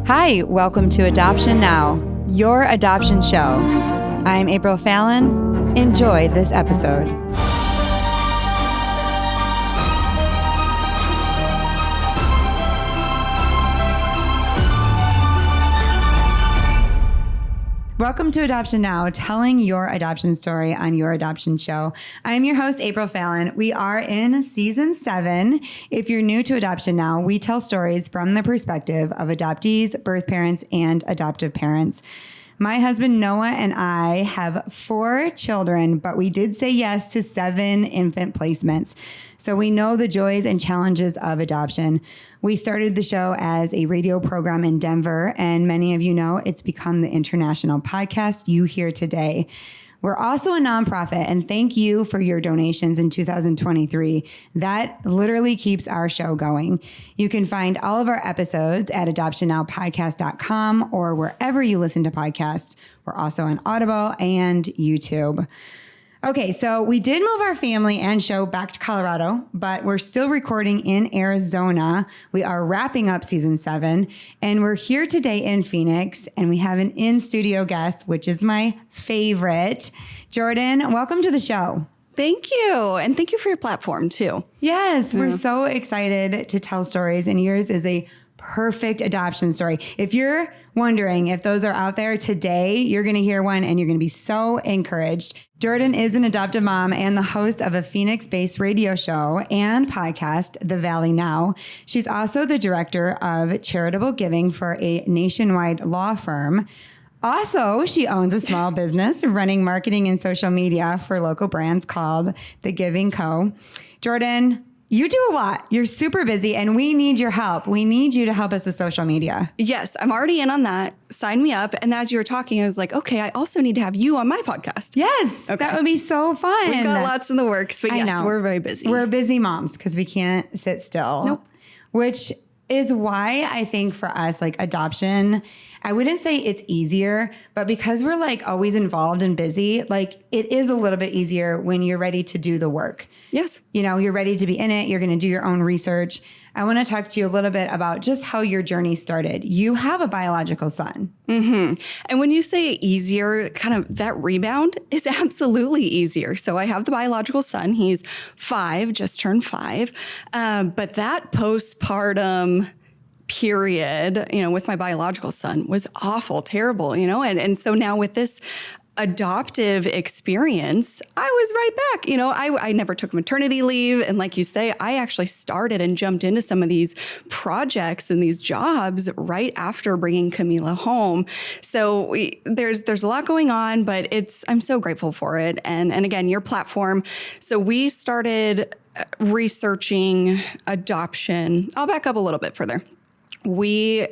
Hi, welcome to Adoption Now, your adoption show. I'm April Fallon. Enjoy this episode. Welcome to Adoption Now, telling your adoption story on your adoption show. I'm your host, April Fallon. We are in season 7. If you're new to Adoption Now, we tell stories from the perspective of adoptees, birth parents, and adoptive parents. My husband, Noah, and I have 4 children, but we did say yes to 7 infant placements. So we know the joys and challenges of adoption. We started the show as a radio program in Denver, and many of you know it's become the international podcast you hear today. We're also a nonprofit, and thank you for your donations in 2023. That literally keeps our show going. You can find all of our episodes at adoptionnowpodcast.com or wherever you listen to podcasts. We're also on Audible and YouTube. Okay, so we did move our family and show back to Colorado, but we're still recording in Arizona. We are wrapping up season 7, and we're here today in Phoenix, and we have an in-studio guest, which is my favorite. Jordan, welcome to the show. Thank you. And thank you for your platform, too. Yes, we're so excited to tell stories, and yours is a perfect adoption story. If you're wondering if those are out there today, you're going to hear one and you're going to be so encouraged. Jordan is an adoptive mom and the host of a Phoenix-based radio show and podcast, The Valley Now. She's also the director of charitable giving for a nationwide law firm. Also, she owns a small business running marketing and social media for local brands called The Giving Co. Jordan, you do a lot. You're super busy, and we need your help. We need you to help us with social media. Yes, I'm already in on that. Sign me up. And as you were talking, I was like, okay, I also need to have you on my podcast. Yes, okay. That would be so fun. We've got lots in the works, but yes, we're very busy. We're busy moms because we can't sit still. Nope. Which is why I think for us, like adoption, I wouldn't say it's easier, but because we're like always involved and busy, like it is a little bit easier when you're ready to do the work. Yes. You know, you're ready to be in it. You're going to do your own research. I want to talk to you a little bit about just how your journey started. You have a biological son. Mm-hmm. And when you say easier, kind of that rebound is absolutely easier. So I have the biological son. He's 5, just turned 5. But that postpartum period, you know, with my biological son was awful, terrible, you know, and so now with this adoptive experience, I was right back. You know, I never took maternity leave. And like you say, I actually started and jumped into some of these projects and these jobs right after bringing Camila home. So there's a lot going on, but I'm so grateful for it. And again, your platform. So we started researching adoption. I'll back up a little bit further. We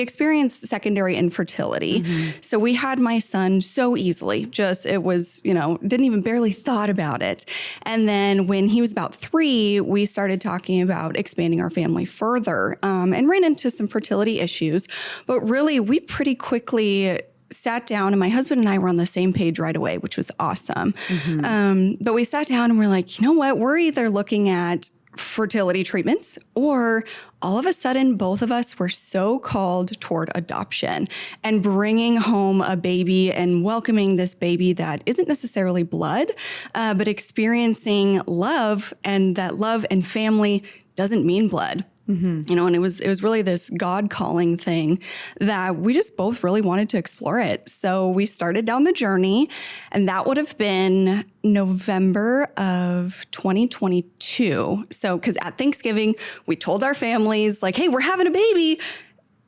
experienced secondary infertility. Mm-hmm. So we had my son so easily, it was, you know, didn't even barely thought about it. And then when he was about 3, we started talking about expanding our family further and ran into some fertility issues. But really, we pretty quickly sat down, and my husband and I were on the same page right away, which was awesome. Mm-hmm. But we sat down and we're like, you know what? We're either looking at fertility treatments, or all of a sudden, both of us were so called toward adoption and bringing home a baby and welcoming this baby that isn't necessarily blood, but experiencing love, and that love and family doesn't mean blood. Mm-hmm. You know, and it was really this God calling thing that we just both really wanted to explore it. So we started down the journey, and that would have been November of 2022. So, because at Thanksgiving, we told our families like, hey, we're having a baby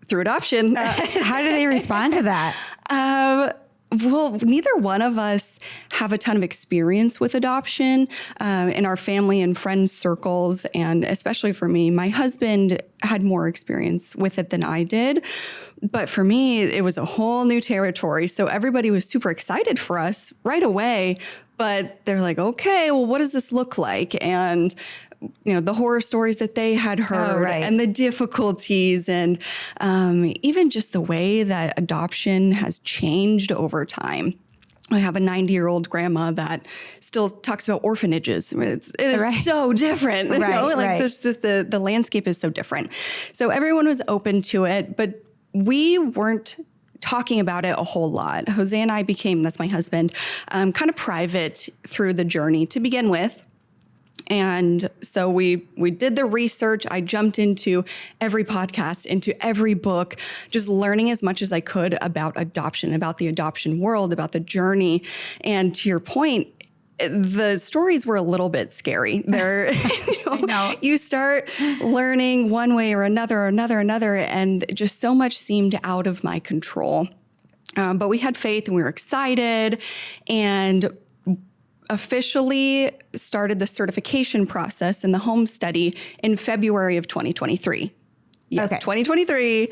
through adoption. How do they respond to that? Well, neither one of us have a ton of experience with adoption in our family and friends circles. And especially for me, my husband had more experience with it than I did. But for me, it was a whole new territory. So everybody was super excited for us right away. But they're like, okay, well, what does this look like? And you know, the horror stories that they had heard and the difficulties and even just the way that adoption has changed over time. I have a 90-year-old grandma that still talks about orphanages. I mean, it is so different. You know? Like there's just the landscape is so different. So everyone was open to it, but we weren't talking about it a whole lot. Jose and I became, that's my husband, kind of private through the journey to begin with. And so we did the research. I jumped into every podcast, into every book, just learning as much as I could about adoption, about the adoption world, about the journey. And to your point, the stories were a little bit scary. They're, you start learning one way or another, and just so much seemed out of my control. But we had faith and we were excited, and officially started the certification process in the home study in February of 2023. Yes, okay. 2023,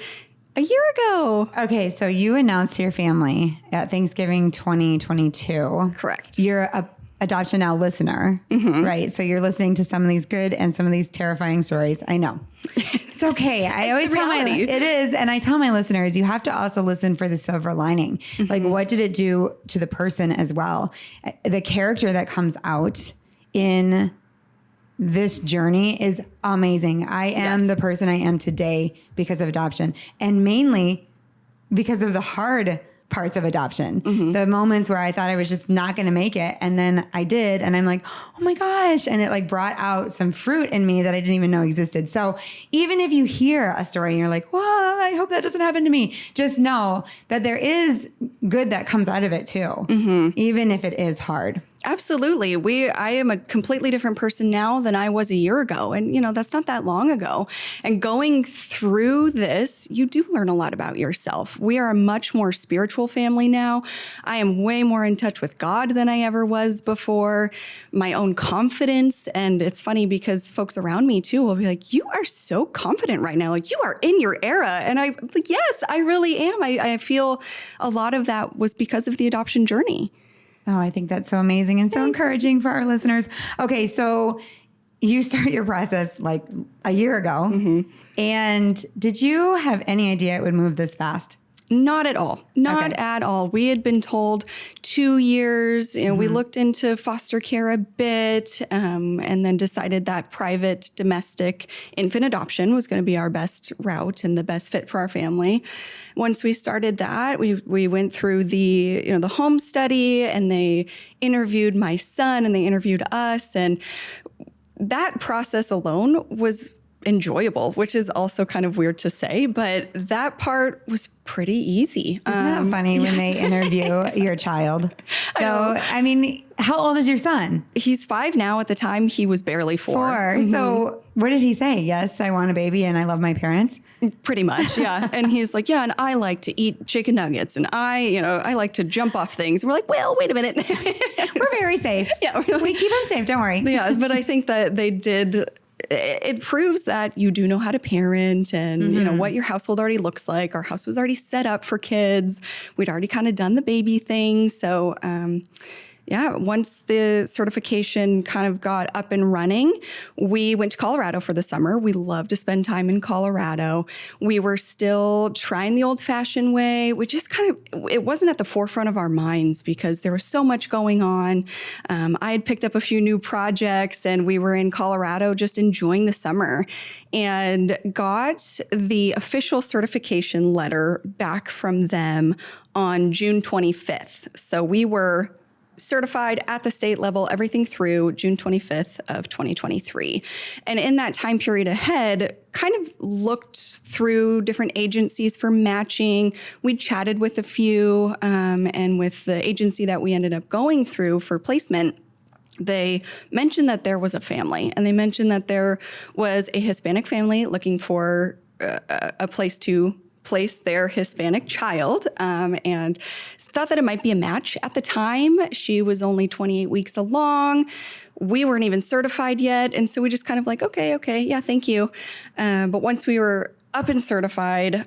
a year ago. Okay, so you announced to your family at Thanksgiving 2022. Correct. You're a Adoption Now listener, right? So you're listening to some of these good and some of these terrifying stories. I know. It's okay. I always tell it is. And I tell my listeners, you have to also listen for the silver lining. Like, what did it do to the person as well? The character that comes out in this journey is amazing. I am the person I am today because of adoption, and mainly because of the hard parts of adoption, the moments where I thought I was just not going to make it. And then I did. And I'm like, oh my gosh. And it like brought out some fruit in me that I didn't even know existed. So even if you hear a story and you're like, well, I hope that doesn't happen to me, just know that there is good that comes out of it too, even if it is hard. Absolutely. I am a completely different person now than I was a year ago. And, that's not that long ago. And going through this, you do learn a lot about yourself. We are a much more spiritual family now. I am way more in touch with God than I ever was before. My own confidence. And it's funny because folks around me too will be like, you are so confident right now. Like, you are in your era. And I'm like, yes, I really am. I feel a lot of that was because of the adoption journey. Oh, I think that's so amazing and so encouraging for our listeners. Okay, so you start your process like a year ago. And did you have any idea it would move this fast? Not at all. Not at all. We had been told 2 years. We looked into foster care a bit, and then decided that private domestic infant adoption was going to be our best route and the best fit for our family. Once we started that, we went through the home study, and they interviewed my son and they interviewed us, and that process alone was enjoyable, which is also kind of weird to say, but that part was pretty easy. Isn't that funny when they interview your child? So, I mean, how old is your son? He's 5 now. At the time, he was barely 4. So what did he say? Yes, I want a baby and I love my parents? Pretty much, yeah. And he's like, yeah, and I like to eat chicken nuggets, and I like to jump off things. And we're like, well, wait a minute. We're very safe. Yeah, we keep them safe. Don't worry. Yeah, but I think that they did. It proves that you do know how to parent, and what your household already looks like. Our house was already set up for kids. We'd already kind of done the baby thing. So, once the certification kind of got up and running, we went to Colorado for the summer. We love to spend time in Colorado. We were still trying the old-fashioned way. We just it wasn't at the forefront of our minds because there was so much going on. I had picked up a few new projects, and we were in Colorado just enjoying the summer, and got the official certification letter back from them on June 25th. So we were certified at the state level, everything through June 25th of 2023. And in that time period ahead, kind of looked through different agencies for matching. We chatted with a few, and with the agency that we ended up going through for placement, they mentioned that there was a family, and they mentioned that there was a Hispanic family looking for a place to place their Hispanic child, and thought that it might be a match at the time. She was only 28 weeks along. We weren't even certified yet. And so we just kind of like, okay, yeah, thank you. But once we were up and certified,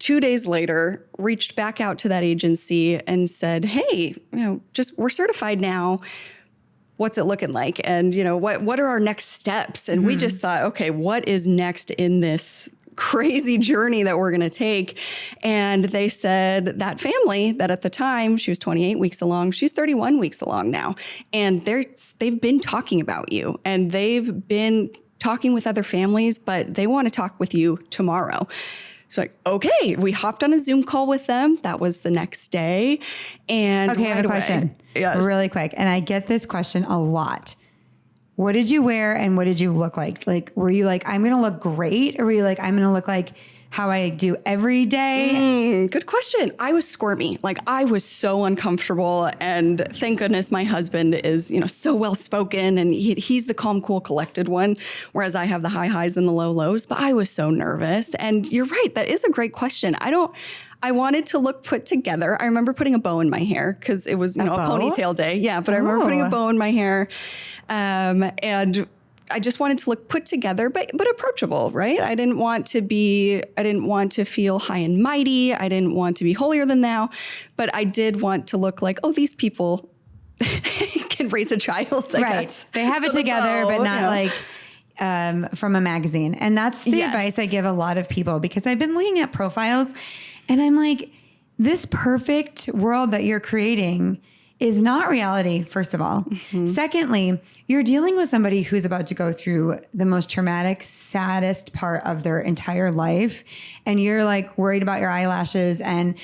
2 days later, reached back out to that agency and said, hey, we're certified now. What's it looking like? And, what are our next steps? And we just thought, okay, what is next in this crazy journey that we're going to take. And they said that family that at the time she was 28 weeks along, she's 31 weeks along now. And they've been talking about you, and they've been talking with other families, but they want to talk with you tomorrow. So like, okay, we hopped on a Zoom call with them. That was the next day. And okay, I have a question. Yes. Really quick. And I get this question a lot. What did you wear and what did you look like? Like, were you like, I'm going to look great? Or were you like, I'm going to look like how I do every day? Good question. I was squirmy. Like, I was so uncomfortable, and thank goodness my husband is, so well-spoken, and he's the calm, cool, collected one, whereas I have the high highs and the low lows, but I was so nervous. And you're right. That is a great question. I wanted to look put together. I remember putting a bow in my hair because it was, a ponytail day. Yeah. But I remember putting a bow in my hair. And I just wanted to look put together, but approachable, right? I didn't want to feel high and mighty. I didn't want to be holier than thou, but I did want to look like, oh, these people can raise a child. Right. They have it together, but not like from a magazine. And that's the advice I give a lot of people, because I've been looking at profiles and I'm like, this perfect world that you're creating is not reality, first of all. Mm-hmm. Secondly, you're dealing with somebody who's about to go through the most traumatic, saddest part of their entire life. And you're like worried about your eyelashes and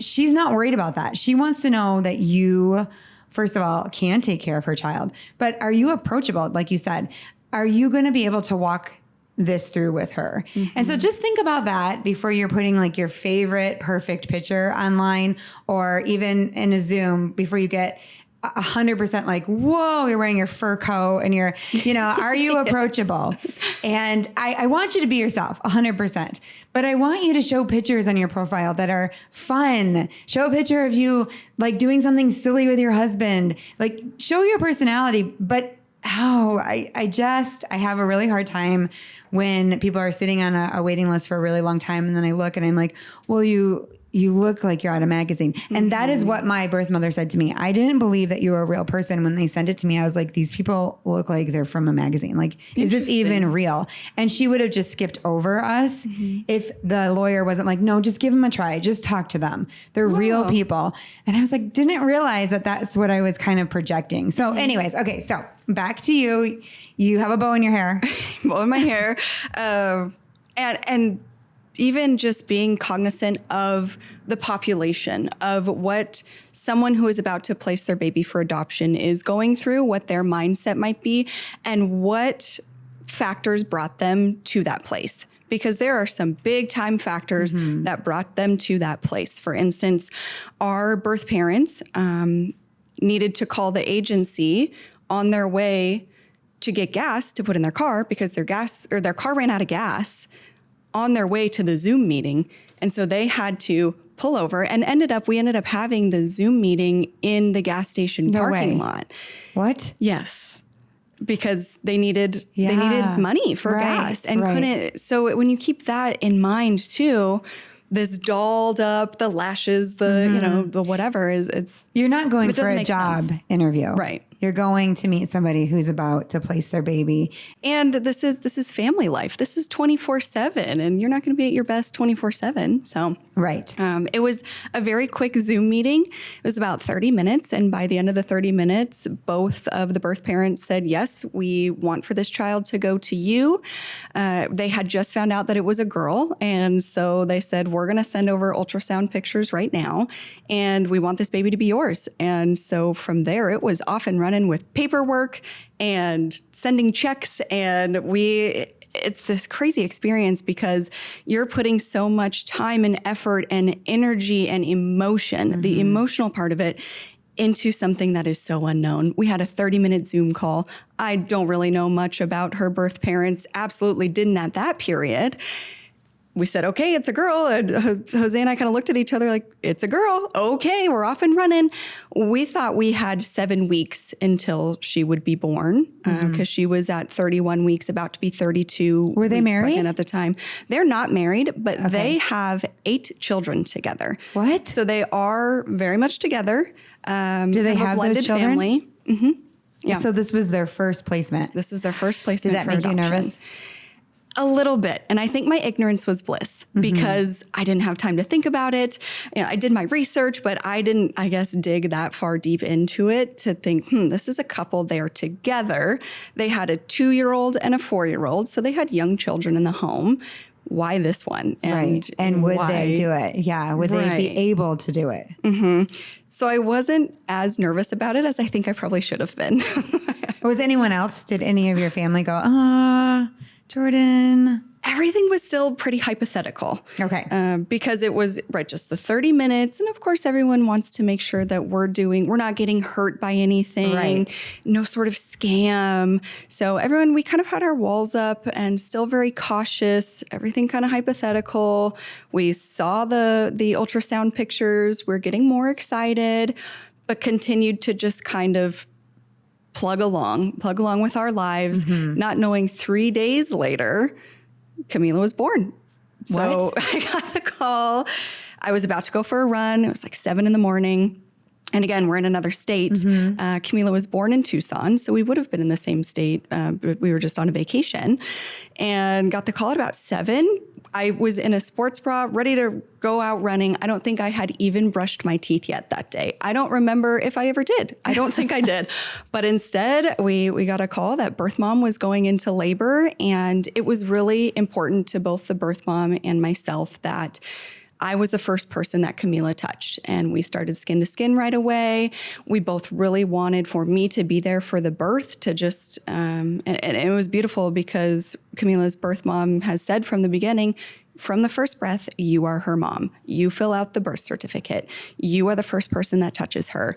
she's not worried about that. She wants to know that you, first of all, can take care of her child. But are you approachable? Like you said, are you going to be able to walk this through with her? Mm-hmm. And so just think about that before you're putting like your favorite perfect picture online, or even in a Zoom before you get 100% like, whoa, you're wearing your fur coat and you're, are you approachable? And I want you to be yourself 100%, but I want you to show pictures on your profile that are fun. Show a picture of you like doing something silly with your husband, like show your personality. But I have a really hard time when people are sitting on a waiting list for a really long time. And then I look and I'm like, well, you look like you're out of magazine. Mm-hmm. And that is what my birth mother said to me. I didn't believe that you were a real person. When they sent it to me, I was like, these people look like they're from a magazine. Like, is this even real? And she would have just skipped over us if the lawyer wasn't like, no, just give them a try. Just talk to them. They're real people. And I was like, didn't realize that that's what I was kind of projecting. So anyways, okay. So back to you. You have a bow in your hair. Bow in my hair. And even just being cognizant of the population, of what someone who is about to place their baby for adoption is going through, what their mindset might be, and what factors brought them to that place. Because there are some big time factors that brought them to that place. For instance, our birth parents needed to call the agency on their way to get gas to put in their car because their car ran out of gas on their way to the Zoom meeting. And so they had to pull over and we ended up having the Zoom meeting in the gas station parking lot. What? Yes. Because they needed money for gas and couldn't. So when you keep that in mind too, this dolled up, the lashes, the whatever it's. You're not going for a job interview. Right. You're going to meet somebody who's about to place their baby. And this is family life. This is 24/7, and you're not going to be at your best 24/7. So right. It was a very quick Zoom meeting. It was about 30 minutes. And by the end of the 30 minutes, both of the birth parents said, yes, we want for this child to go to you. They had just found out that it was a girl. And so they said, we're going to send over ultrasound pictures right now. And we want this baby to be yours. And so from there, it was off and running with paperwork and sending checks. And it's this crazy experience because you're putting so much time and effort and energy and emotion, the emotional part of it, into something that is so unknown. We had a 30-minute Zoom call. I don't really know much about her birth parents. Absolutely didn't at that period. We said, okay, it's a girl. And Jose and I kind of looked at each other like, it's a girl. Okay, we're off and running. We thought we had 7 weeks until she would be born because she was at 31 weeks, about to be 32. Were they married at the time? They're not married, but they have 8 children together. What? So they are very much together. Do they have a blended those children? family? Mm-hmm. Yeah. So this was their first placement. This was their first placement. Did that make you nervous? A little bit. And I think my ignorance was bliss because I didn't have time to think about it. I did my research, but I didn't, I guess, dig that far deep into it to think, this is a couple. They are together. They had a 2-year-old and a 4-year-old. So they had young children in the home. Why this one? And would they do it? Yeah. Would they be able to do it? So I wasn't as nervous about it as I think I probably should have been. Was anyone else? Did any of your family go, Jordan? Everything was still pretty hypothetical. Okay. Because it was just the 30 minutes. And of course, everyone wants to make sure that we're not getting hurt by anything, no sort of scam. So we kind of had our walls up and still very cautious, everything kind of hypothetical. We saw the ultrasound pictures. We're getting more excited, but continued to just kind of plug along with our lives, not knowing 3 days later, Camila was born. So I got the call. I was about to go for a run. It was like 7 a.m. And again, we're in another state. Camila was born in Tucson, so we would have been in the same state, but we were just on a vacation. And got the call at about 7. I was in a sports bra, ready to go out running. I don't think I had even brushed my teeth yet that day. I don't remember if I ever did. I don't think I did. But instead, we got a call that birth mom was going into labor. And it was really important to both the birth mom and myself that I was the first person that Camila touched, and we started skin to skin right away. We both really wanted for me to be there for the birth to just, and it was beautiful because Camila's birth mom has said from the beginning, from the first breath, you are her mom. You fill out the birth certificate. You are the first person that touches her,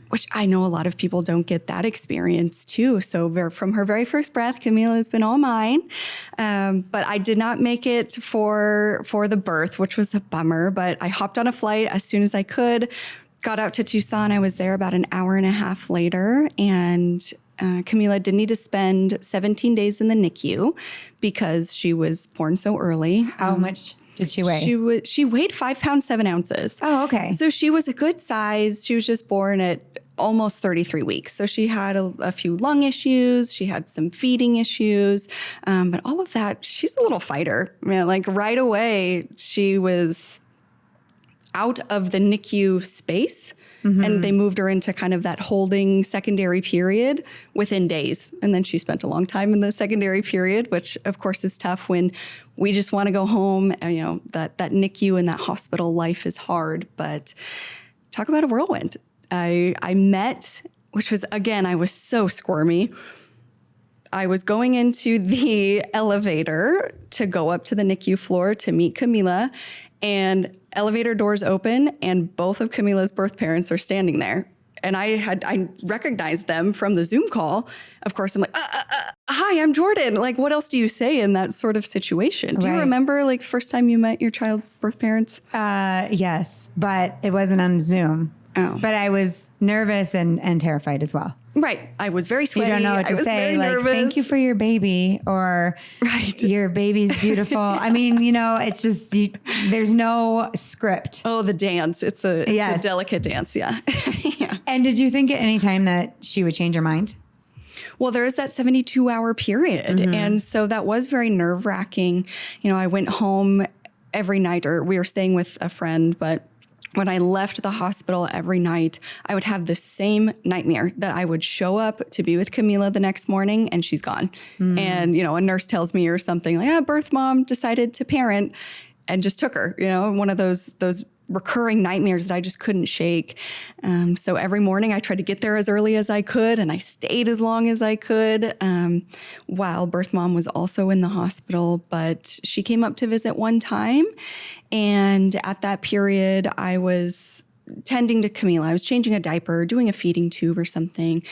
which I know a lot of people don't get that experience too. So from her very first breath, Camila has been all mine. But I did not make it for the birth, which was a bummer. But I hopped on a flight as soon as I could, got out to Tucson. I was there about an hour and a half later, and Camila did need to spend 17 days in the NICU because she was born so early. How much did she weigh? She weighed 5 pounds, 7 ounces. Oh, okay. So she was a good size. She was just born at almost 33 weeks. So she had a few lung issues. She had some feeding issues. But all of that, she's a little fighter. Like right away, she was out of the NICU space. And they moved her into kind of that holding secondary period within days. And then she spent a long time in the secondary period, which of course is tough when we just want to go home. And, that NICU and that hospital life is hard, but talk about a whirlwind. I met, which was, again, I was so squirmy. I was going into the elevator to go up to the NICU floor to meet Camila, and elevator doors open and both of Camila's birth parents are standing there. And I recognized them from the Zoom call. Of course, I'm like, hi, I'm Jordan. Like, what else do you say in that sort of situation? Do you remember like first time you met your child's birth parents? Yes, but it wasn't on Zoom. Oh. But I was nervous and terrified as well. Right. I was very sweaty. You don't know what to say. Like, nervous. Thank you for your baby, or your baby's beautiful. I mean, it's just, there's no script. Oh, the dance. It's a delicate dance. Yeah. Yeah. And did you think at any time that she would change her mind? Well, there is that 72-hour period. And so that was very nerve-wracking. I went home every night, or we were staying with a friend, but when I left the hospital every night, I would have the same nightmare that I would show up to be with Camila the next morning and she's gone. And, a nurse tells me or something like, birth mom decided to parent and just took her, one of those recurring nightmares that I just couldn't shake. So every morning I tried to get there as early as I could, and I stayed as long as I could while birth mom was also in the hospital. But she came up to visit one time, and at that period I was tending to Camila. I was changing a diaper, doing a feeding tube or something,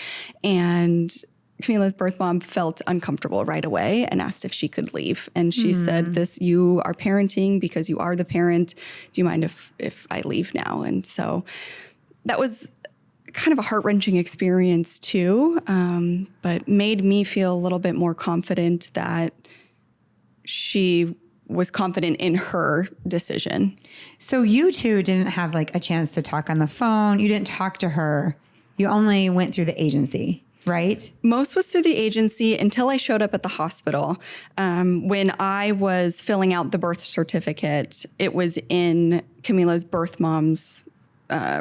and Camila's birth mom felt uncomfortable right away and asked if she could leave. And she said, you are parenting because you are the parent. Do you mind if I leave now? And so that was kind of a heart-wrenching experience too, but made me feel a little bit more confident that she was confident in her decision. So you two didn't have like a chance to talk on the phone. You didn't talk to her. You only went through the agency. right? Most was through the agency until I showed up at the hospital. When I was filling out the birth certificate, it was in Camila's birth mom's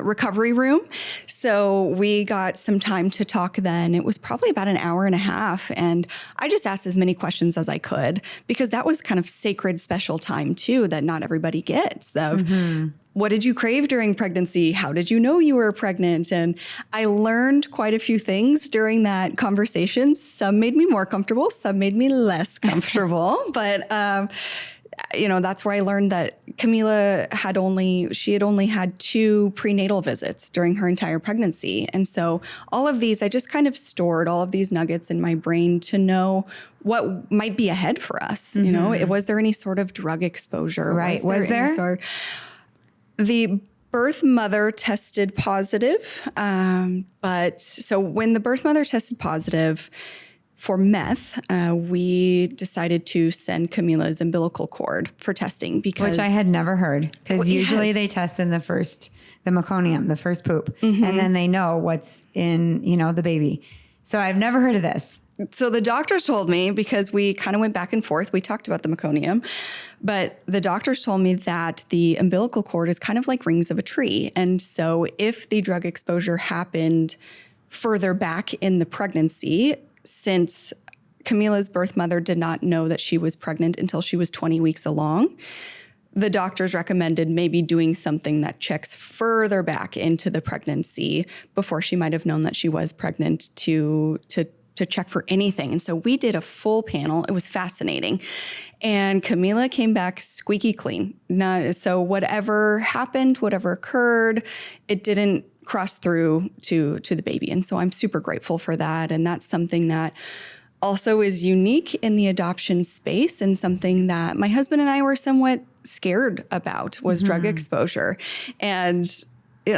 recovery room. So we got some time to talk then. It was probably about an hour and a half. And I just asked as many questions as I could, because that was kind of sacred, special time too, that not everybody gets. What did you crave during pregnancy? How did you know you were pregnant? And I learned quite a few things during that conversation. Some made me more comfortable, some made me less comfortable. But that's where I learned that Camila had only had 2 prenatal visits during her entire pregnancy. And so all of these, I just kind of stored all of these nuggets in my brain to know what might be ahead for us. Was there any sort of drug exposure? Right. Was there? The birth mother tested positive. But so when the birth mother tested positive for meth, we decided to send Camila's umbilical cord for testing, which I had never heard, because usually they test in the meconium, the first poop, and then they know what's in, the baby. So I've never heard of this. So the doctors told me, because we kind of went back and forth, we talked about the meconium, but the doctors told me that the umbilical cord is kind of like rings of a tree. And so if the drug exposure happened further back in the pregnancy, since Camila's birth mother did not know that she was pregnant until she was 20 weeks along, the doctors recommended maybe doing something that checks further back into the pregnancy before she might have known that she was pregnant to check for anything. And so we did a full panel. It was fascinating. And Camila came back squeaky clean. So whatever happened, whatever occurred, it didn't cross through to the baby. And so I'm super grateful for that. And that's something that also is unique in the adoption space, and something that my husband and I were somewhat scared about was drug exposure. And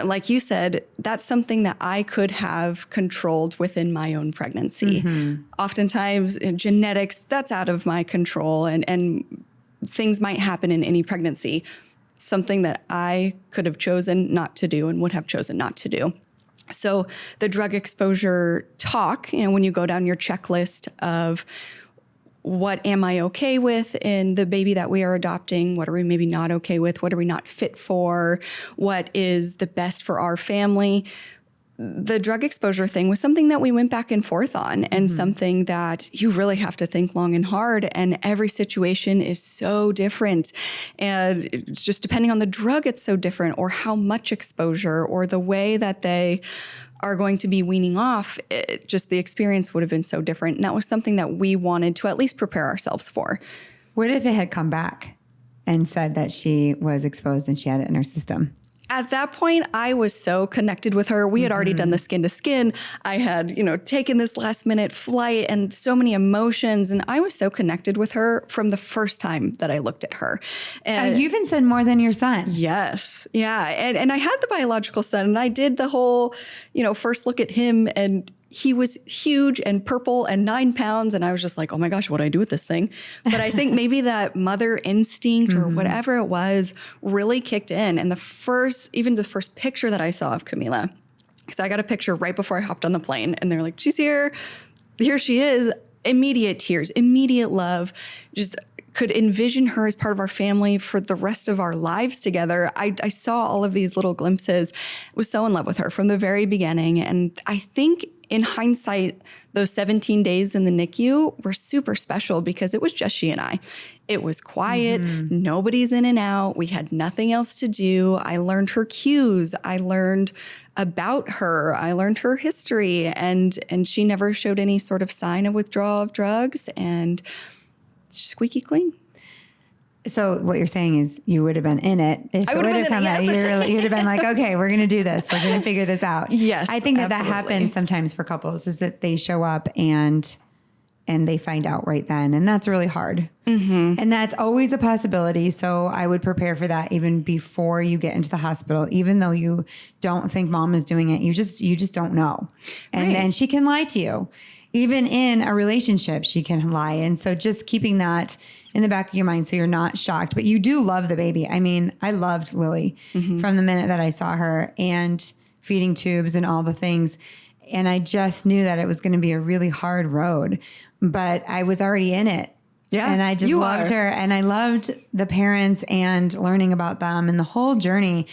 like you said, that's something that I could have controlled within my own pregnancy. Oftentimes in genetics, that's out of my control, and things might happen in any pregnancy. Something that I could have chosen not to do and would have chosen not to do. So the drug exposure talk, when you go down your checklist of what am I okay with in the baby that we are adopting? What are we maybe not okay with? What are we not fit for? What is the best for our family? The drug exposure thing was something that we went back and forth on, and something that you really have to think long and hard. And every situation is so different. And it's just depending on the drug, it's so different, or how much exposure, or the way that they are going to be weaning off. Just the experience would have been so different. And that was something that we wanted to at least prepare ourselves for. What if it had come back and said that she was exposed and she had it in her system? At that point, I was so connected with her. We had already done the skin to skin. I had, taken this last minute flight, and so many emotions. And I was so connected with her from the first time that I looked at her. And you even said more than your son. Yes. Yeah. And I had the biological son, and I did the whole, first look at him, and he was huge and purple and 9 pounds. And I was just like, oh my gosh, what do I do with this thing? But I think maybe that mother instinct or whatever it was really kicked in. And the first picture that I saw of Camila, because I got a picture right before I hopped on the plane, and they're like, she's here. Here she is. Immediate tears, immediate love. Just could envision her as part of our family for the rest of our lives together. I saw all of these little glimpses. Was so in love with her from the very beginning. And I think in hindsight, those 17 days in the NICU were super special, because it was just she and I. It was quiet. Nobody's in and out. We had nothing else to do. I learned her cues. I learned about her. I learned her history, and she never showed any sort of sign of withdrawal of drugs, and squeaky clean. So what you're saying is you would have been in it. If I would have been in it, you'd have been like, okay, we're going to do this. We're going to figure this out. Yes, I think that absolutely. happens sometimes for couples, is that they show up and they find out right then. And that's really hard. And that's always a possibility. So I would prepare for that even before you get into the hospital, even though you don't think mom is doing it. You just don't know. And then she can lie to you. Even in a relationship, she can lie. And so just keeping that in the back of your mind so you're not shocked. But you do love the baby. I mean, I loved Lily from the minute that I saw her, and feeding tubes and all the things. And I just knew that it was going to be a really hard road, but I was already in it. Yeah, and I just loved her, and I loved the parents and learning about them, and the whole journey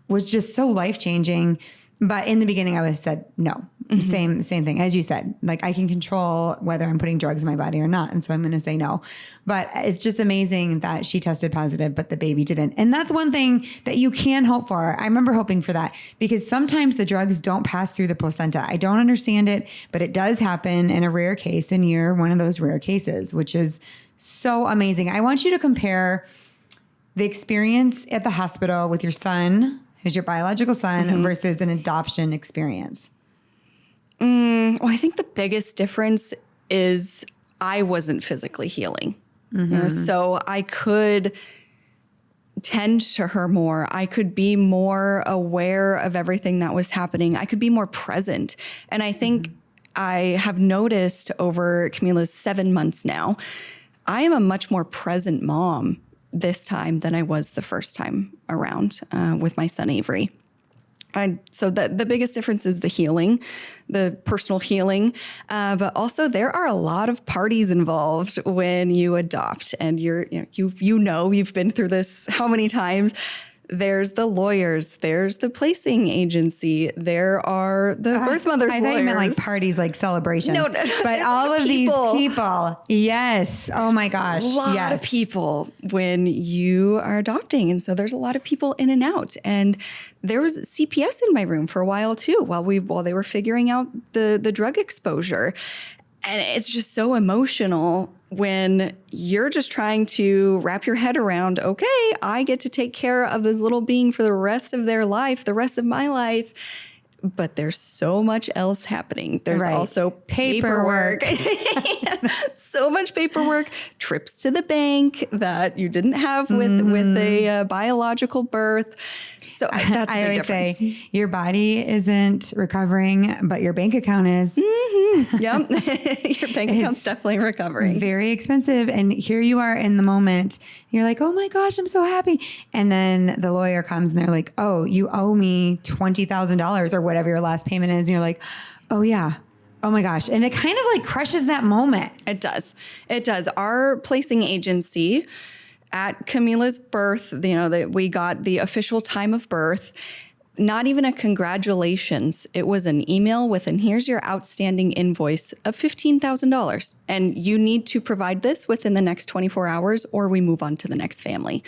was just so life-changing. But in the beginning, I said no. Same thing as you said. Like, I can control whether I'm putting drugs in my body or not, and so I'm going to say no. But it's just amazing that she tested positive, but the baby didn't. And that's one thing that you can hope for. I remember hoping for that, because sometimes the drugs don't pass through the placenta. I don't understand it, but it does happen in a rare case, and you're one of those rare cases, which is so amazing. I want you to compare the experience at the hospital with your son, who's your biological son, versus an adoption experience. Well, I think the biggest difference is I wasn't physically healing. You know, so I could tend to her more. I could be more aware of everything that was happening. I could be more present. And I think I have noticed over Camila's 7 months now, I am a much more present mom this time than I was the first time around with my son Avery. And so the biggest difference is the healing, the personal healing, but also there are a lot of parties involved when you adopt, and you've been through this how many times. There's the lawyers, there's the placing agency, there are the birth mother's lawyers. I thought you meant like parties, like celebrations. No, but all of these people, yes. Oh my gosh, a lot of people when you are adopting, and so there's a lot of people in and out. And there was CPS in my room for a while too, while they were figuring out the drug exposure. And it's just so emotional when you're just trying to wrap your head around, okay, I get to take care of this little being for the rest of their life, the rest of my life. But there's so much else happening. There's also paperwork. So much paperwork, trips to the bank that you didn't have with a biological birth. So that's I always say your body isn't recovering, but your bank account is. Yep. Your bank account's definitely recovering. Very expensive. And here you are in the moment. You're like, oh my gosh, I'm so happy. And then the lawyer comes and they're like, oh, you owe me $20,000 or whatever your last payment is. And you're like, oh yeah. Oh my gosh. And it kind of like crushes that moment. It does. It does. Our placing agency at Camila's birth, we got the official time of birth. Not even a congratulations. It was an email with, and here's your outstanding invoice of $15,000. And you need to provide this within the next 24 hours or we move on to the next family.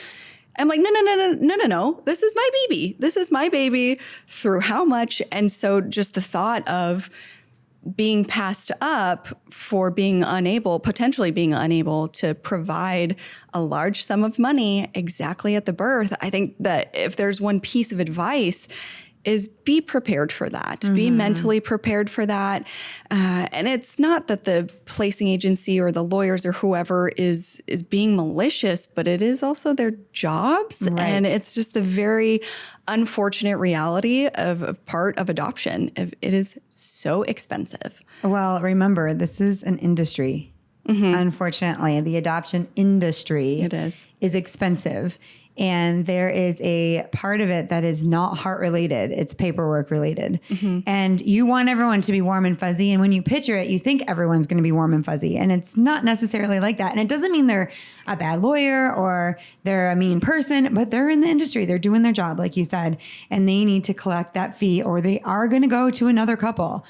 I'm like, no. This is my baby. This is my baby through how much? And so just the thought of being passed up for potentially being unable to provide a large sum of money exactly at the birth. I think that if there's one piece of advice is be prepared for that, be mentally prepared for that. And it's not that the placing agency or the lawyers or whoever is being malicious, but it is also their jobs. Right. And it's just the very unfortunate reality of part of adoption. It is so expensive. Well, remember, this is an industry. Unfortunately, the adoption industry is expensive. And there is a part of it that is not heart related. It's paperwork related. And you want everyone to be warm and fuzzy. And when you picture it, you think everyone's going to be warm and fuzzy. And it's not necessarily like that. And it doesn't mean they're a bad lawyer or they're a mean person, but they're in the industry. They're doing their job, like you said, and they need to collect that fee or they are going to go to another couple.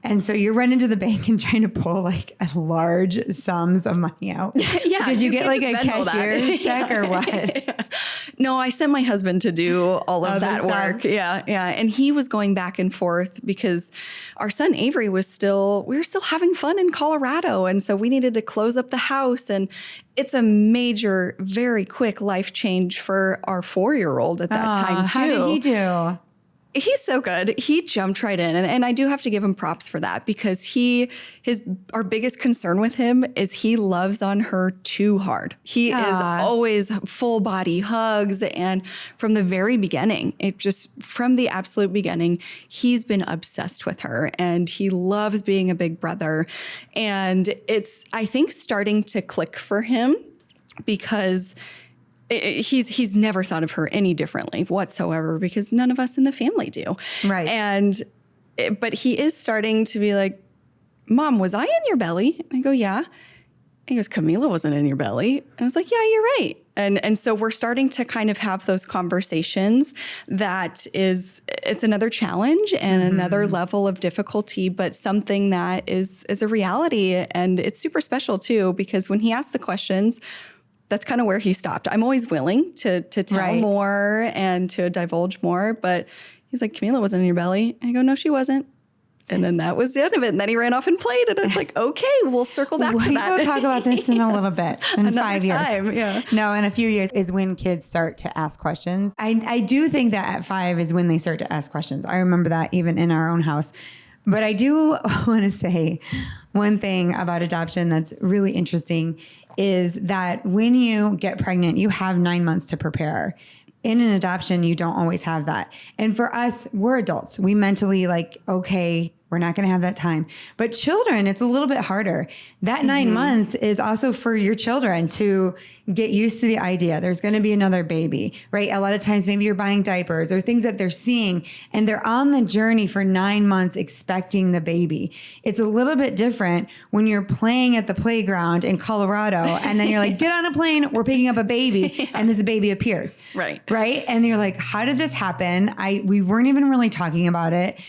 And so you're running to the bank and trying to pull like large sums of money out. Yeah. Did you get like a cashier's check or what? No, I sent my husband to do all of that work. Yeah. And he was going back and forth because our son Avery we were still having fun in Colorado. And so we needed to close up the house. And it's a major, very quick life change for our 4-year-old at that time too. How did he do? He's so good. He jumped right in. And I do have to give him props for that because our biggest concern with him is he loves on her too hard. He is always full body hugs. And from the very beginning, from the absolute beginning, he's been obsessed with her and he loves being a big brother. And it's, I think, starting to click for him because he's never thought of her any differently whatsoever because none of us in the family do. Right. And but he is starting to be like, Mom, was I in your belly? And I go, yeah. He goes, Camila wasn't in your belly. And I was like, yeah, you're right. And so we're starting to kind of have those conversations it's another challenge and another level of difficulty, but something that is a reality. And it's super special too, because when he asked the questions, that's kind of where he stopped. I'm always willing to tell more and to divulge more, but he's like, Camila wasn't in your belly. And I go, no, she wasn't. And then that was the end of it. And then he ran off and played. And I was like, okay, we'll circle back to that. We'll talk about this in a little bit. In Another 5 years. time, yeah. No, in a few years is when kids start to ask questions. I do think that at 5 is when they start to ask questions. I remember that even in our own house. But I do want to say one thing about adoption that's really interesting is that when you get pregnant, you have 9 months to prepare. In an adoption, you don't always have that. And for us, we're adults. We mentally okay, we're not going to have that time. But children, it's a little bit harder. That 9 months is also for your children to get used to the idea. There's going to be another baby, right? A lot of times, maybe you're buying diapers or things that they're seeing, and they're on the journey for 9 months expecting the baby. It's a little bit different when you're playing at the playground in Colorado, and then you're like, get on a plane, we're picking up a baby, and this baby appears. Right. Right? And you're like, how did this happen? We weren't even really talking about it.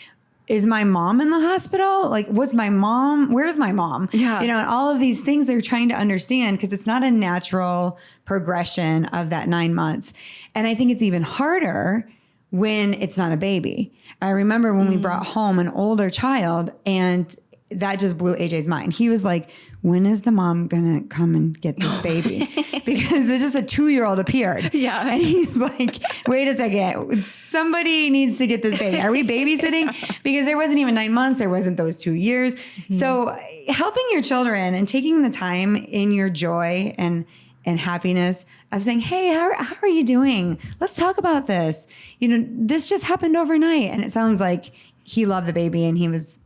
Is my mom in the hospital? Where's my mom? Yeah. And all of these things they're trying to understand because it's not a natural progression of that 9 months. And I think it's even harder when it's not a baby. I remember when we brought home an older child, and that just blew AJ's mind. He was like, when is the mom going to come and get this baby? Because there's just a 2-year-old appeared. Yeah. And he's like, wait a second, somebody needs to get this baby. Are we babysitting? Because there wasn't even 9 months. There wasn't those 2 years. So helping your children and taking the time in your joy and happiness of saying, hey, how are you doing? Let's talk about this. This just happened overnight. And it sounds like he loved the baby and he was,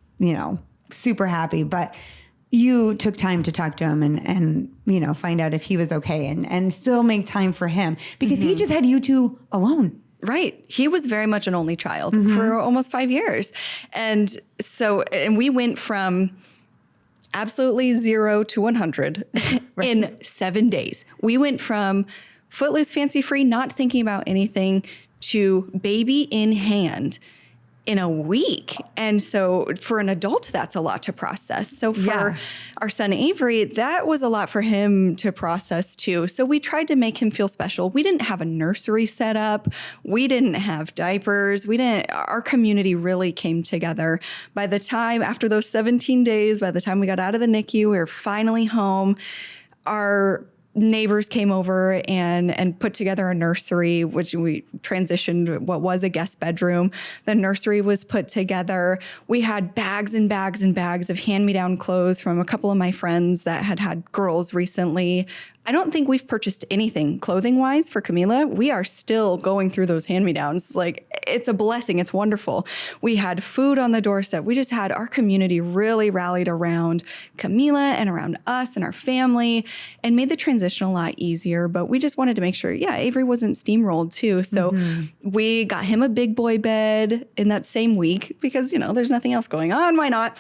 super happy. But you took time to talk to him and find out if he was okay and still make time for him because he just had you two alone. Right. He was very much an only child for almost 5 years. And we went from absolutely 0 to 100 in 7 days. We went from footloose, fancy free, not thinking about anything to baby in hand in a week. And so for an adult, that's a lot to process. So for our son Avery, that was a lot for him to process too. So we tried to make him feel special. We didn't have a nursery set up. We didn't have diapers. Our community really came together. By the time, after those 17 days, by the time we got out of the NICU, we were finally home. Our neighbors came over and put together a nursery, which we transitioned what was a guest bedroom. The nursery was put together. We had bags and bags and bags of hand-me-down clothes from a couple of my friends that had girls recently. I don't think we've purchased anything clothing-wise for Camila. We are still going through those hand-me-downs. It's a blessing. It's wonderful. We had food on the doorstep. We just had our community really rallied around Camila and around us and our family and made the transition a lot easier. But we just wanted to make sure, Avery wasn't steamrolled too. So we got him a big boy bed in that same week because, there's nothing else going on. Why not?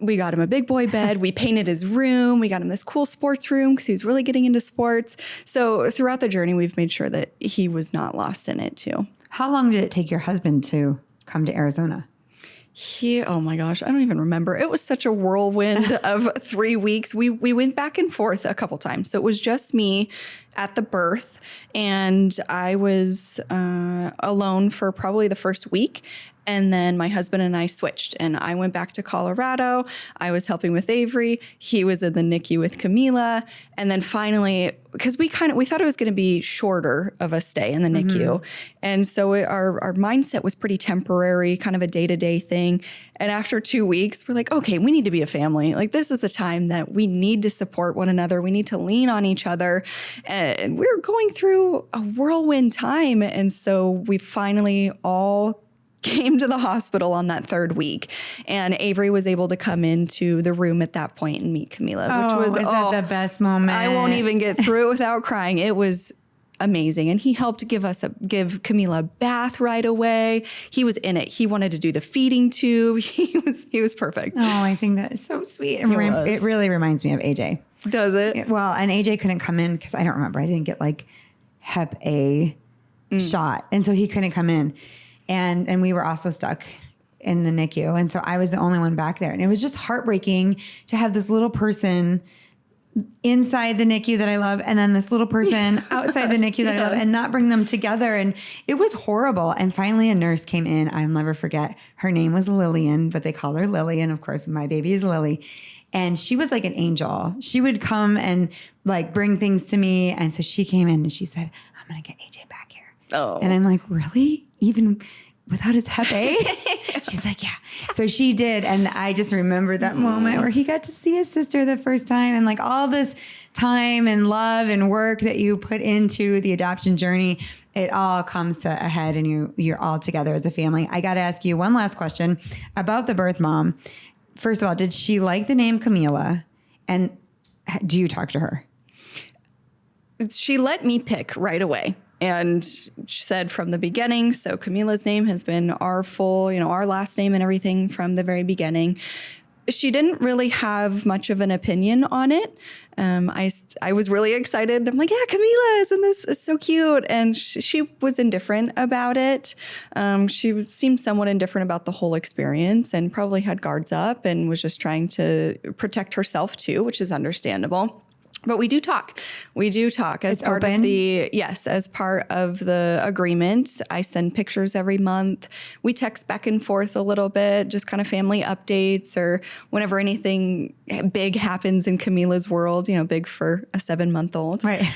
We got him a big boy bed. We painted his room. We got him this cool sports room because he was really getting into sports. So throughout the journey, we've made sure that he was not lost in it too. How long did it take your husband to come to Arizona? Oh my gosh, I don't even remember. It was such a whirlwind of 3 weeks. We went back and forth a couple times. So it was just me at the birth, and I was alone for probably the first week. And then my husband and I switched, and I went back to Colorado. I was helping with Avery. He was in the NICU with Camila. And then finally, because we thought it was going to be shorter of a stay in the NICU. And so our mindset was pretty temporary, kind of a day-to-day thing. And after 2 weeks, we're like, okay, we need to be a family. This is a time that we need to support one another. We need to lean on each other. And we're going through a whirlwind time. And so we finally all came to the hospital on that third week, and Avery was able to come into the room at that point and meet Camila, which was that the best moment? I won't even get through it without crying. It was amazing. And he helped give Camila a bath right away. He was in it. He wanted to do the feeding tube. He was perfect. Oh, I think that is so sweet. It really reminds me of AJ. Does it? Well, and AJ couldn't come in because I don't remember. I didn't get like Hep A shot. And so he couldn't come in. And we were also stuck in the NICU. And so I was the only one back there. And it was just heartbreaking to have this little person inside the NICU that I love, and then this little person outside the NICU that I love, and not bring them together. And it was horrible. And finally a nurse came in. I'll never forget. Her name was Lillian, but they call her Lily. And of course, my baby is Lily. And she was like an angel. She would come and like bring things to me. And so she came in and she said, I'm going to get AJ back here. Oh. And I'm like, really? Even without his Hep A? She's like, yeah. So she did. And I just remember that moment where he got to see his sister the first time, and like all this time and love and work that you put into the adoption journey, it all comes to a head, and you're all together as a family. I got to ask you one last question about the birth mom. First of all, did she like the name Camila? And do you talk to her? She let me pick right away. And she said from the beginning, so Camila's name has been our full, our last name and everything from the very beginning. She didn't really have much of an opinion on it. I was really excited. I'm like, yeah, Camila, isn't this so cute? And she was indifferent about it. She seemed somewhat indifferent about the whole experience, and probably had guards up and was just trying to protect herself too, which is understandable. But we do talk. As part of the agreement. I send pictures every month. We text back and forth a little bit, just kind of family updates, or whenever anything big happens in Camila's world, big for a 7-month-old. Right.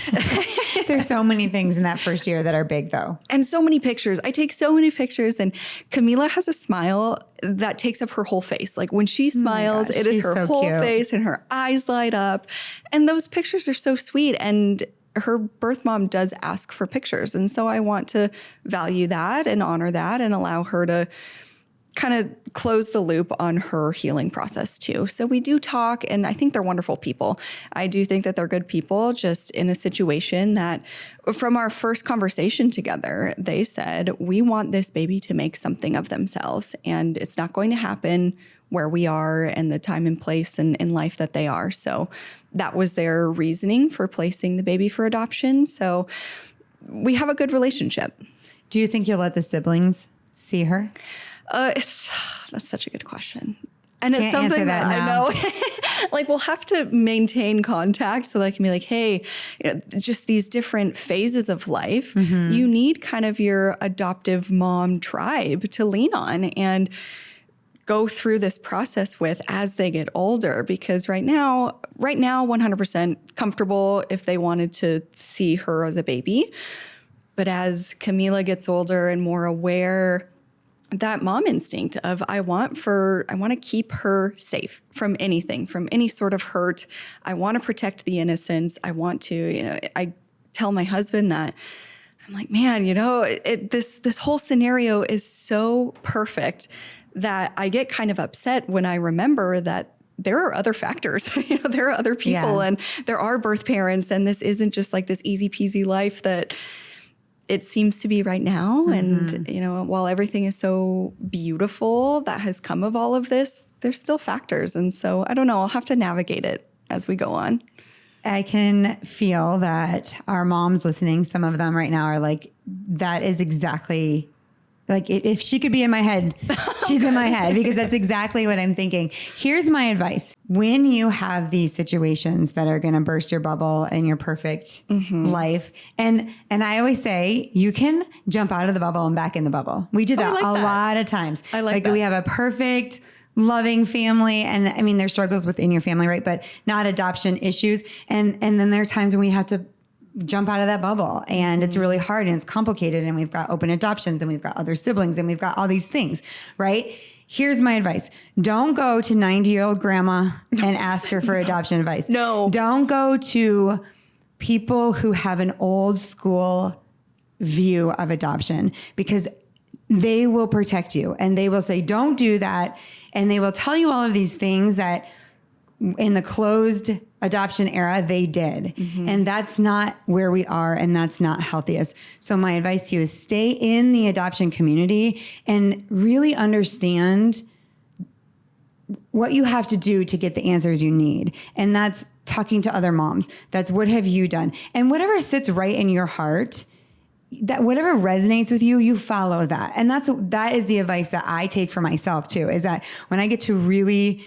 There's so many things in that first year that are big, though. And so many pictures. I take so many pictures, and Camila has a smile that takes up her whole face. Like when she smiles, it is her whole face, and her eyes light up. And those pictures are so sweet. And her birth mom does ask for pictures. And so I want to value that and honor that and allow her to kind of close the loop on her healing process too. So we do talk, and I think they're wonderful people. I do think that they're good people, just in a situation that from our first conversation together, they said, we want this baby to make something of themselves, and it's not going to happen where we are and the time and place and in life that they are. So that was their reasoning for placing the baby for adoption. So we have a good relationship. Do you think you'll let the siblings see her? That's such a good question. And it's Can't something that now. I know, like we'll have to maintain contact so that I can be like, hey, just these different phases of life, you need kind of your adoptive mom tribe to lean on and go through this process with as they get older. Because right now, 100% comfortable if they wanted to see her as a baby. But as Camila gets older and more aware, that mom instinct of I want to keep her safe from anything, from any sort of hurt. I want to protect the innocence. I want to, I tell my husband that I'm like, man, this whole scenario is so perfect that I get kind of upset when I remember that there are other factors. There are other people, and there are birth parents, and this isn't just like this easy peasy life that it seems to be right now. And, while everything is so beautiful that has come of all of this, there's still factors. And so I don't know, I'll have to navigate it as we go on. I can feel that our moms listening, some of them right now are like, that is exactly like, if she could be in my head, she's in my head, because that's exactly what I'm thinking. Here's my advice. When you have these situations that are going to burst your bubble and your perfect life, and I always say you can jump out of the bubble and back in the bubble. We do that a lot of times. I like that. We have a perfect, loving family. And I mean, there's struggles within your family, right? But not adoption issues. And then there are times when we have to jump out of that bubble, and it's really hard and it's complicated, and we've got open adoptions and we've got other siblings and we've got all these things, right? Here's my advice. Don't go to 90-year-old grandma and ask her for adoption advice. No. Don't go to people who have an old school view of adoption, because they will protect you and they will say, don't do that. And they will tell you all of these things that in the closed adoption era, they did. And that's not where we are, and that's not healthiest. So my advice to you is stay in the adoption community and really understand what you have to do to get the answers you need. And that's talking to other moms. That's what have you done? And whatever sits right in your heart, that whatever resonates with you, you follow that. And that is the advice that I take for myself too, is that when I get to really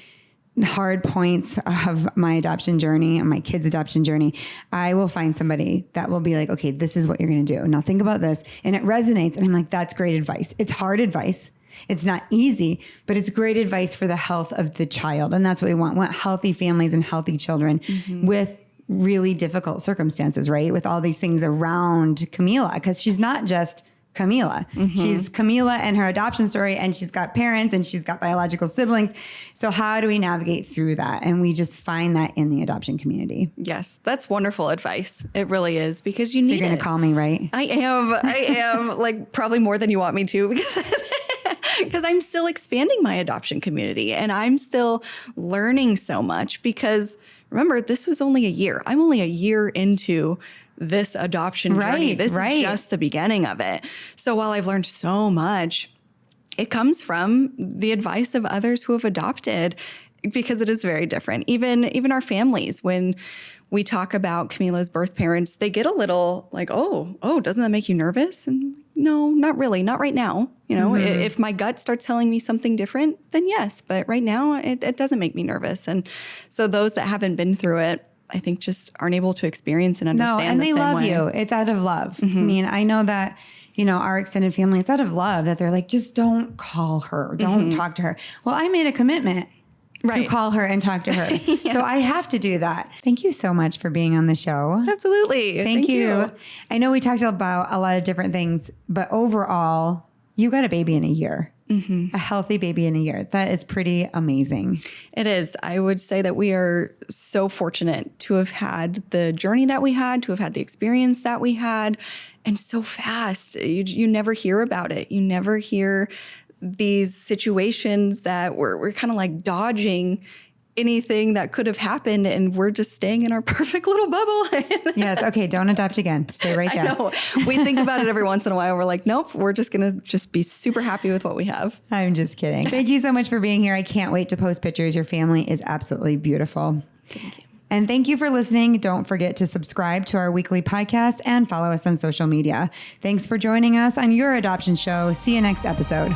hard points of my adoption journey and my kids' adoption journey, I will find somebody that will be like, okay, this is what you're going to do. Now think about this. And it resonates. And I'm like, that's great advice. It's hard advice. It's not easy, but it's great advice for the health of the child. And that's what we want. We want healthy families and healthy children with really difficult circumstances, right? With all these things around Camila, because she's not just Camila. She's Camila and her adoption story, and she's got parents and she's got biological siblings. So how do we navigate through that? And we just find that in the adoption community. Yes, that's wonderful advice. It really is, because you need you're going to call me, right? I am like probably more than you want me to, because I'm still expanding my adoption community and I'm still learning so much, because remember, this was only a year. I'm only a year into this adoption journey. This is just the beginning of it. So while I've learned so much, it comes from the advice of others who have adopted, because it is very different. Even our families, when we talk about Camila's birth parents, they get a little like, oh, doesn't that make you nervous? And no, not really. Not right now. You know, if my gut starts telling me something different, then yes. But right now, it doesn't make me nervous. And so those that haven't been through it, I think just aren't able to experience and understand. No, and they love you. It's out of love. I mean, I know that, our extended family, it's out of love that they're like, just don't call her. Don't talk to her. Well, I made a commitment to call her and talk to her. So I have to do that. Thank you so much for being on the show. Absolutely. Thank you. I know we talked about a lot of different things, but overall, you got a baby in a year. A healthy baby in a year. That is pretty amazing. It is. I would say that we are so fortunate to have had the journey that we had, to have had the experience that we had, and so fast. You never hear about it. You never hear these situations that we're kind of like dodging anything that could have happened, and we're just staying in our perfect little bubble. Yes. Okay. Don't adopt again. Stay right there. I know. We think about it every once in a while. We're like, nope, we're just going to just be super happy with what we have. I'm just kidding. Thank you so much for being here. I can't wait to post pictures. Your family is absolutely beautiful. Thank you. And thank you for listening. Don't forget to subscribe to our weekly podcast and follow us on social media. Thanks for joining us on your adoption show. See you next episode.